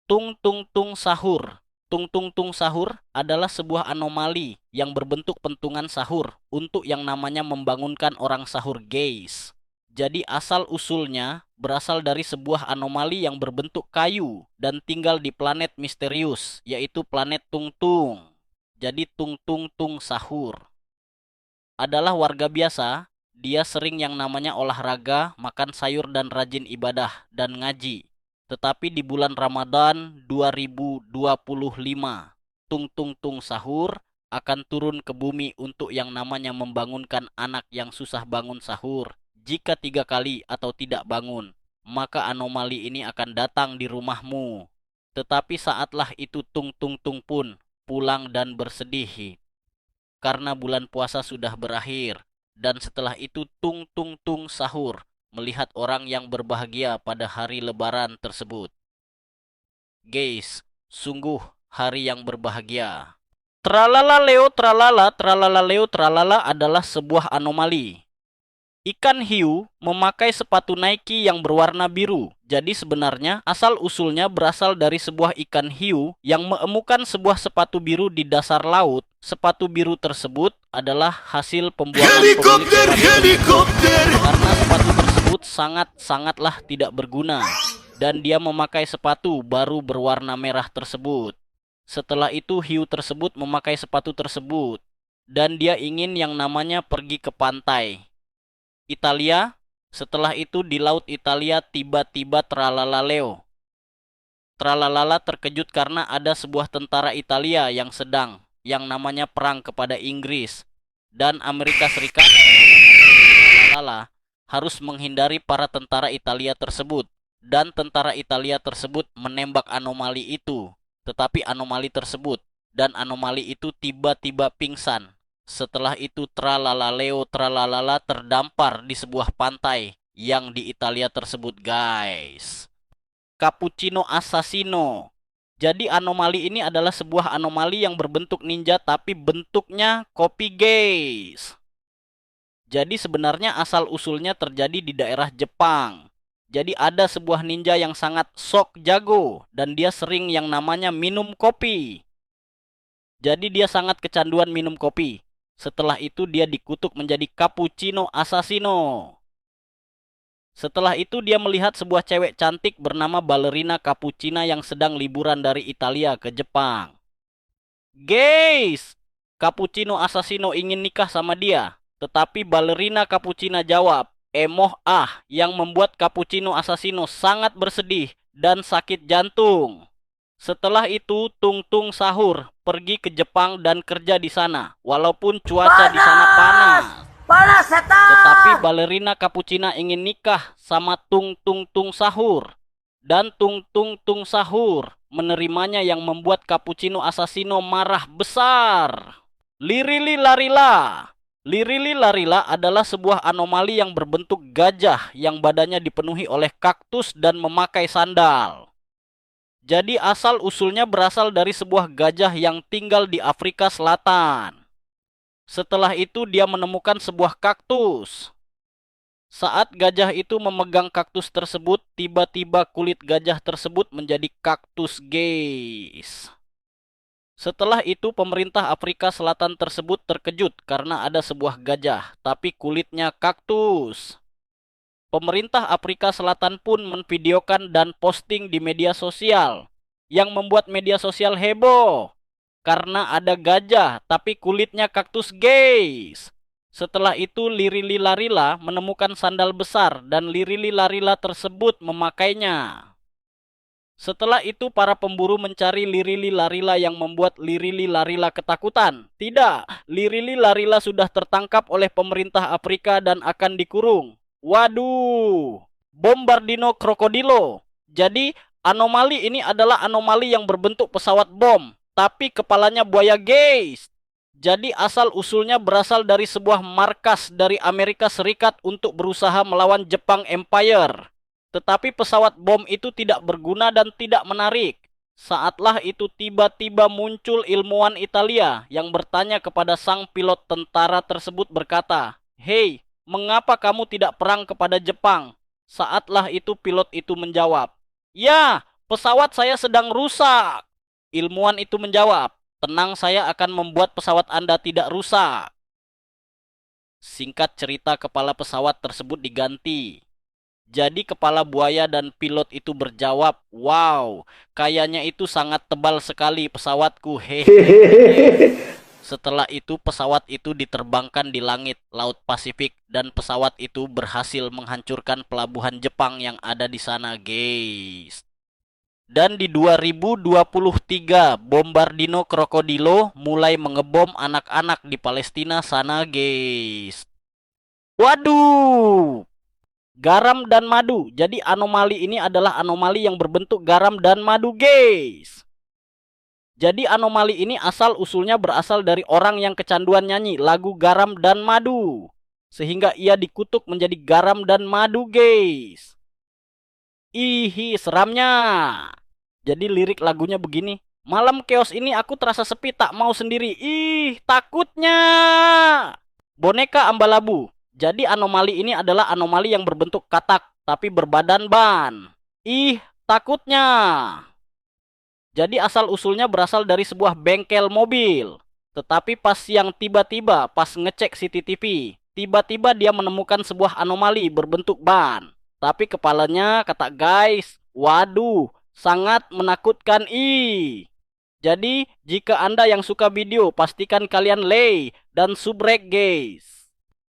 Tung tung tung sahur. Tung tung tung sahur adalah sebuah anomali yang berbentuk pentungan sahur untuk yang namanya membangunkan orang sahur, guys. Jadi asal usulnya berasal dari sebuah anomali yang berbentuk kayu dan tinggal di planet misterius, yaitu planet Tung Tung. Jadi Tung Tung Tung sahur adalah warga biasa. Dia sering yang namanya olahraga, makan sayur dan rajin ibadah dan ngaji. Tetapi di bulan Ramadan 2025, Tung Tung Tung sahur akan turun ke bumi untuk yang namanya membangunkan anak yang susah bangun sahur. Jika 3 kali atau tidak bangun, maka anomali ini akan datang di rumahmu. Tetapi saatlah itu Tung Tung Tung pun pulang dan bersedih karena bulan puasa sudah berakhir. Dan setelah itu Tung Tung Tung sahur melihat orang yang berbahagia pada hari lebaran tersebut. Guys, sungguh hari yang berbahagia. Tralala Leo tralala, tralala Leo tralala adalah sebuah anomali. Ikan hiu memakai sepatu Nike yang berwarna biru. Jadi sebenarnya asal-usulnya berasal dari sebuah ikan hiu yang menemukan sebuah sepatu biru di dasar laut. Sepatu biru tersebut adalah hasil pembuangan pemilik sepatu tersebut. Karena sepatu tersebut sangat-sangatlah tidak berguna. Dan dia memakai sepatu baru berwarna merah tersebut. Setelah itu hiu tersebut memakai sepatu tersebut. Dan dia ingin yang namanya pergi ke pantai Italia. Setelah itu di laut Italia tiba-tiba tralala Leo. Tralalala terkejut karena ada sebuah tentara Italia yang sedang yang namanya perang kepada Inggris dan Amerika Serikat. Tralalala harus menghindari para tentara Italia tersebut dan tentara Italia tersebut menembak anomali itu. Tetapi anomali tersebut dan anomali itu tiba-tiba pingsan. Setelah itu tralalaleo tralalala terdampar di sebuah pantai yang di Italia tersebut, guys. Cappuccino Assassino. Jadi anomali ini adalah sebuah anomali yang berbentuk ninja tapi bentuknya kopi, guys. Jadi sebenarnya asal usulnya terjadi di daerah Jepang. Jadi ada sebuah ninja yang sangat sok jago dan dia sering yang namanya minum kopi. Jadi dia sangat kecanduan minum kopi. Setelah itu dia dikutuk menjadi Cappuccino Assassino. Setelah itu dia melihat sebuah cewek cantik bernama Ballerina Cappuccina yang sedang liburan dari Italia ke Jepang. Guys, Cappuccino Assassino ingin nikah sama dia. Tetapi Ballerina Cappuccina jawab, emoh ah, yang membuat Cappuccino Assassino sangat bersedih dan sakit jantung. Setelah itu Tung Tung sahur pergi ke Jepang dan kerja di sana. Walaupun cuaca di sana panas. Panas setan. Tetapi Ballerina Cappuccina ingin nikah sama Tung Tung Tung sahur. Dan Tung Tung Tung sahur menerimanya yang membuat Cappuccino Assassino marah besar. Lirili larila. Lirili larila adalah sebuah anomali yang berbentuk gajah yang badannya dipenuhi oleh kaktus dan memakai sandal. Jadi asal-usulnya berasal dari sebuah gajah yang tinggal di Afrika Selatan. Setelah itu dia menemukan sebuah kaktus. Saat gajah itu memegang kaktus tersebut, tiba-tiba kulit gajah tersebut menjadi kaktus, guys. Setelah itu pemerintah Afrika Selatan tersebut terkejut karena ada sebuah gajah, tapi kulitnya kaktus. Pemerintah Afrika Selatan pun memvideokan dan posting di media sosial yang membuat media sosial heboh karena ada gajah tapi kulitnya kaktus, guys. Setelah itu Lirili Larila menemukan sandal besar dan Lirili Larila tersebut memakainya. Setelah itu para pemburu mencari Lirili Larila yang membuat Lirili Larila ketakutan. Tidak, Lirili Larila sudah tertangkap oleh pemerintah Afrika dan akan dikurung. Waduh, Bombardino Krokodilo. Jadi anomali ini adalah anomali yang berbentuk pesawat bom, tapi kepalanya buaya, guys. Jadi asal usulnya berasal dari sebuah markas dari Amerika Serikat untuk berusaha melawan Jepang Empire. Tetapi pesawat bom itu tidak berguna dan tidak menarik. Saatlah itu tiba-tiba muncul ilmuwan Italia yang bertanya kepada sang pilot tentara tersebut berkata, "Hei, mengapa kamu tidak perang kepada Jepang?" Saatlah itu pilot itu menjawab, "Ya, Pesawat saya sedang rusak. Ilmuwan itu menjawab, tenang, saya akan membuat pesawat Anda tidak rusak. Singkat cerita, kepala pesawat tersebut diganti. Jadi kepala buaya dan pilot itu berjawab, wow, kayaknya itu sangat tebal sekali pesawatku, hehehe. Setelah itu pesawat itu diterbangkan di langit Laut Pasifik dan pesawat itu berhasil menghancurkan pelabuhan Jepang yang ada di sana, guys. Dan di 2023, Bombardino Krokodilo mulai mengebom anak-anak di Palestina sana, guys. Waduh, garam dan madu. Jadi anomali ini adalah anomali yang berbentuk garam dan madu, guys. Jadi anomali ini asal usulnya berasal dari orang yang kecanduan nyanyi lagu garam dan madu. Sehingga ia dikutuk menjadi garam dan madu, guys. Ihi, seramnya. Jadi lirik lagunya begini. Malam chaos ini aku terasa sepi, tak mau sendiri. Ih, takutnya. Boneka Ambalabu. Jadi anomali ini adalah anomali yang berbentuk katak, tapi berbadan ban. Ih, takutnya. Jadi asal-usulnya berasal dari sebuah bengkel mobil. Tetapi pas yang tiba-tiba, pas ngecek CCTV, tiba-tiba dia menemukan sebuah anomali berbentuk ban. Tapi kepalanya, kata guys, waduh, sangat menakutkan. Jadi, jika Anda yang suka video, pastikan kalian like dan subrek, guys.